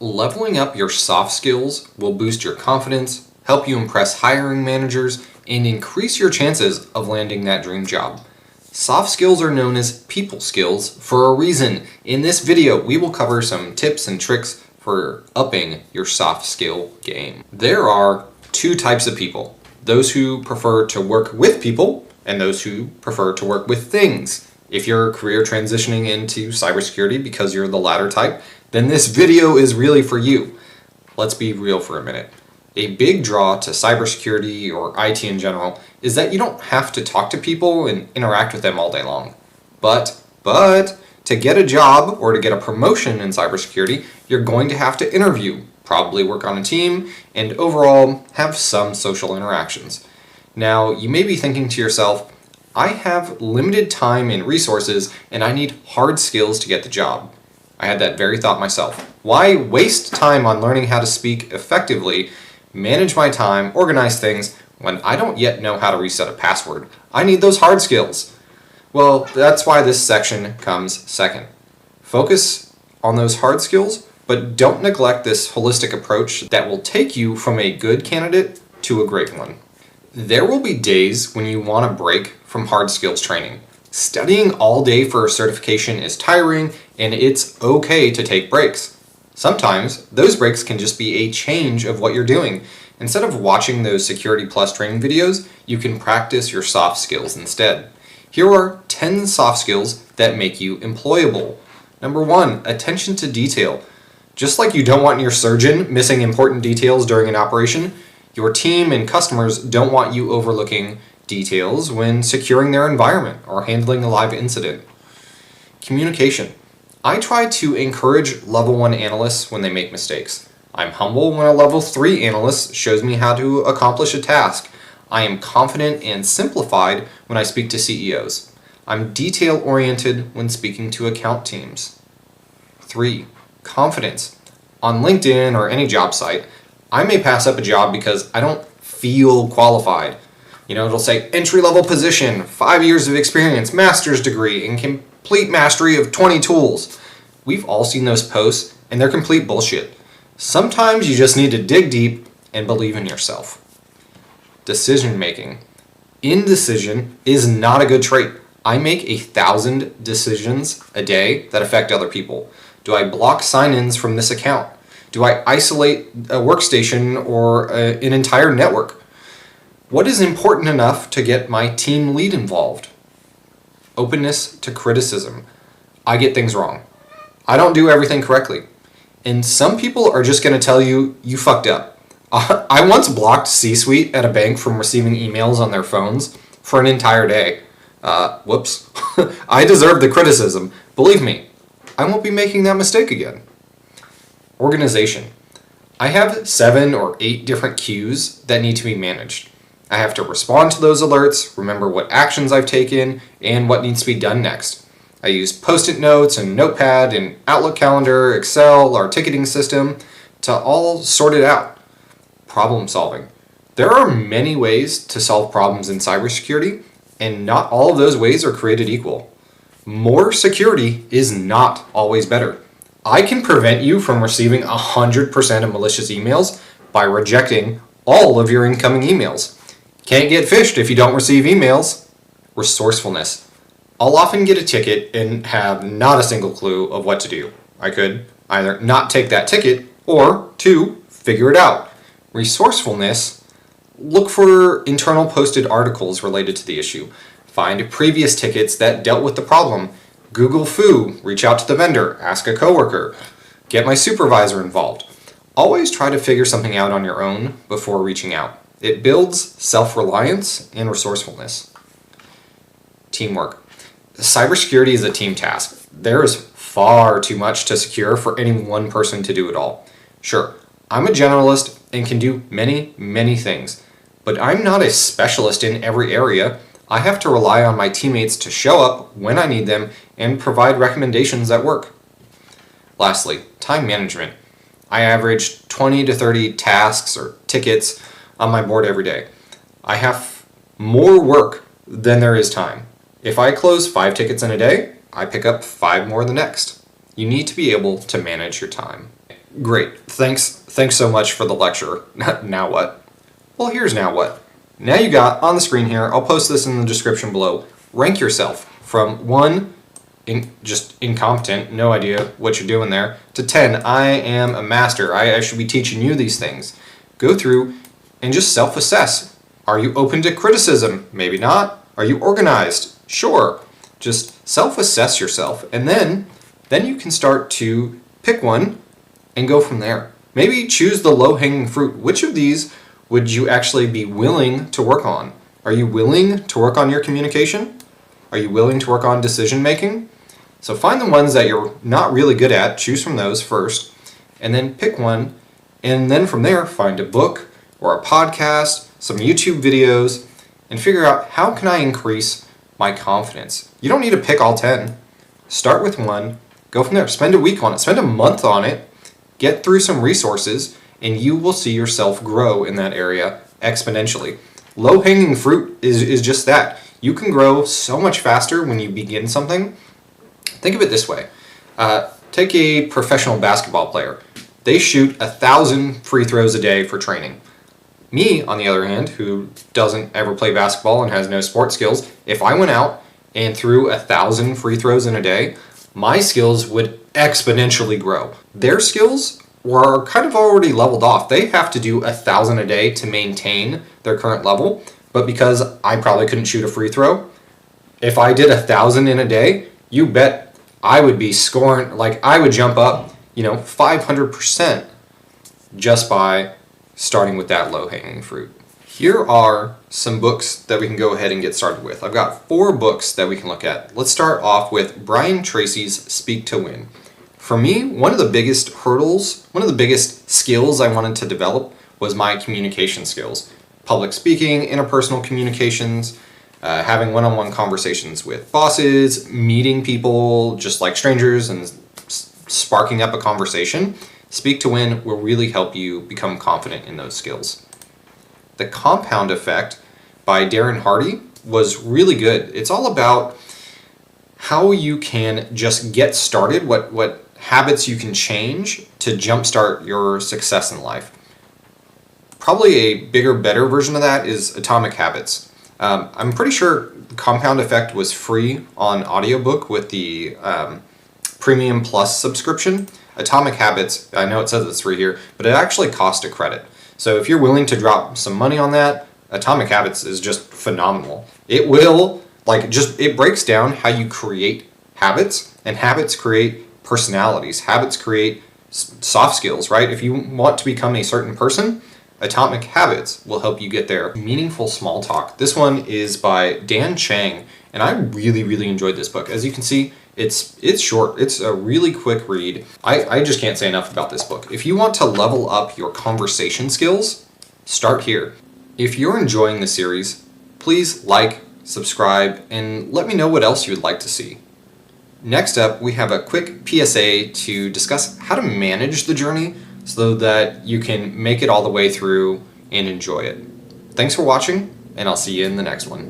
Leveling up your soft skills will boost your confidence, help you impress hiring managers, and increase your chances of landing that dream job. Soft skills are known as people skills for a reason. In this video, we will cover some tips and tricks for upping your soft skill game. There are two types of people: those who prefer to work with people and those who prefer to work with things. If you're career transitioning into cybersecurity because you're the latter type, then this video is really for you. Let's be real for a minute. A big draw to cybersecurity or IT in general is that you don't have to talk to people and interact with them all day long. But to get a job or to get a promotion in cybersecurity, you're going to have to interview, probably work on a team, and overall have some social interactions. Now, you may be thinking to yourself, I have limited time and resources and I need hard skills to get the job. I had that very thought myself. Why waste time on learning how to speak effectively, manage my time, organize things, when I don't yet know how to reset a password? I need those hard skills. Well, that's why this section comes second. Focus on those hard skills, but don't neglect this holistic approach that will take you from a good candidate to a great one. There will be days when you want to break from hard skills training. Studying all day for a certification is tiring, and it's okay to take breaks. Sometimes those breaks can just be a change of what you're doing. Instead of watching those Security Plus training videos, you can practice your soft skills instead. Here are 10 soft skills that make you employable. Number 1, attention to detail. Just like you don't want your surgeon missing important details during an operation, your team and customers don't want you overlooking details when securing their environment or handling a live incident. Communication. I try to encourage level 1 analysts when they make mistakes. I'm humble when a level 3 analyst shows me how to accomplish a task. I am confident and simplified when I speak to CEOs. I'm detail-oriented when speaking to account teams. 3. Confidence. On LinkedIn or any job site, I may pass up a job because I don't feel qualified. It'll say entry-level position, 5 years of experience, master's degree, and complete mastery of 20 tools. We've all seen those posts, and they're complete bullshit. Sometimes you just need to dig deep and believe in yourself. Decision making. Indecision is not a good trait. I make 1,000 decisions a day that affect other people. Do I block sign-ins from this account? Do I isolate a workstation or an entire network? What is important enough to get my team lead involved? Openness to criticism. I get things wrong. I don't do everything correctly. And some people are just going to tell you, you fucked up. I once blocked C-suite at a bank from receiving emails on their phones for an entire day. Whoops. I deserve the criticism. Believe me, I won't be making that mistake again. Organization. I have 7 or 8 different queues that need to be managed. I have to respond to those alerts, remember what actions I've taken, and what needs to be done next. I use Post-it notes and Notepad and Outlook calendar, Excel, our ticketing system to all sort it out. Problem solving. There are many ways to solve problems in cybersecurity, and not all of those ways are created equal. More security is not always better. I can prevent you from receiving 100% of malicious emails by rejecting all of your incoming emails. Can't get phished if you don't receive emails. Resourcefulness. I'll often get a ticket and have not a single clue of what to do. I could either not take that ticket or 2, figure it out. Resourcefulness. Look for internal posted articles related to the issue. Find previous tickets that dealt with the problem. Google foo, reach out to the vendor, ask a coworker, get my supervisor involved. Always try to figure something out on your own before reaching out. It builds self-reliance and resourcefulness. Teamwork. Cybersecurity is a team task. There is far too much to secure for any one person to do it all. Sure, I'm a generalist and can do many things, but I'm not a specialist in every area. I have to rely on my teammates to show up when I need them and provide recommendations at work. Lastly, time management. I average 20 to 30 tasks or tickets on my board every day. I have more work than there is time. If I close 5 tickets in a day, I pick up 5 more the next. You need to be able to manage your time. Great. Thanks so much for the lecture. Now what? Well, here's now what. Now you got on the screen here, I'll post this in the description below. Rank yourself from 1, just incompetent, no idea what you're doing there, to 10, I am a master. I should be teaching you these things. Go through and just self-assess. Are you open to criticism? Maybe not. Are you organized? Sure. Just self-assess yourself, and then you can start to pick one and go from there. Maybe choose the low-hanging fruit. Which of these would you actually be willing to work on? Are you willing to work on your communication? Are you willing to work on decision making? So find the ones that you're not really good at, choose from those first, and then pick one, and then from there find a book or a podcast, some YouTube videos, and figure out how can I increase my confidence. You don't need to pick all 10. Start with one, go from there, spend a week on it, spend a month on it, get through some resources, and you will see yourself grow in that area exponentially. Low-hanging fruit is just that. You can grow so much faster when you begin something. Think of it this way. Take a professional basketball player. They shoot 1,000 free throws a day for training. Me, on the other hand, who doesn't ever play basketball and has no sport skills, if I went out and threw 1,000 free throws in a day, my skills would exponentially grow. Their skills were kind of already leveled off. They have to do 1,000 a day to maintain their current level, but because I probably couldn't shoot a free throw, if I did 1,000 in a day, you bet I would be scoring, like I would jump up, 500% just by starting with that low-hanging fruit. Here are some books that we can go ahead and get started with. I've got 4 books that we can look at. Let's start off with Brian Tracy's Speak to Win. For me, one of the biggest hurdles, one of the biggest skills I wanted to develop was my communication skills. Public speaking, interpersonal communications, having one-on-one conversations with bosses, meeting people just like strangers and sparking up a conversation. Speak to Win will really help you become confident in those skills. The Compound Effect by Darren Hardy was really good. It's all about how you can just get started, what habits you can change to jumpstart your success in life. Probably a bigger, better version of that is Atomic Habits. I'm pretty sure Compound Effect was free on audiobook with the Premium Plus subscription. Atomic Habits, I know it says it's free here, but it actually costs a credit. So if you're willing to drop some money on that, Atomic Habits is just phenomenal. It will, it breaks down how you create habits, and habits create personalities. Habits create soft skills, right? If you want to become a certain person, Atomic Habits will help you get there. Meaningful Small Talk. This one is by Dan Chang, and I really, really enjoyed this book. As you can see, it's short. It's a really quick read. I just can't say enough about this book. If you want to level up your conversation skills, start here. If you're enjoying the series, please like, subscribe, and let me know what else you would like to see. Next up, we have a quick PSA to discuss how to manage the journey so that you can make it all the way through and enjoy it. Thanks for watching, and I'll see you in the next one.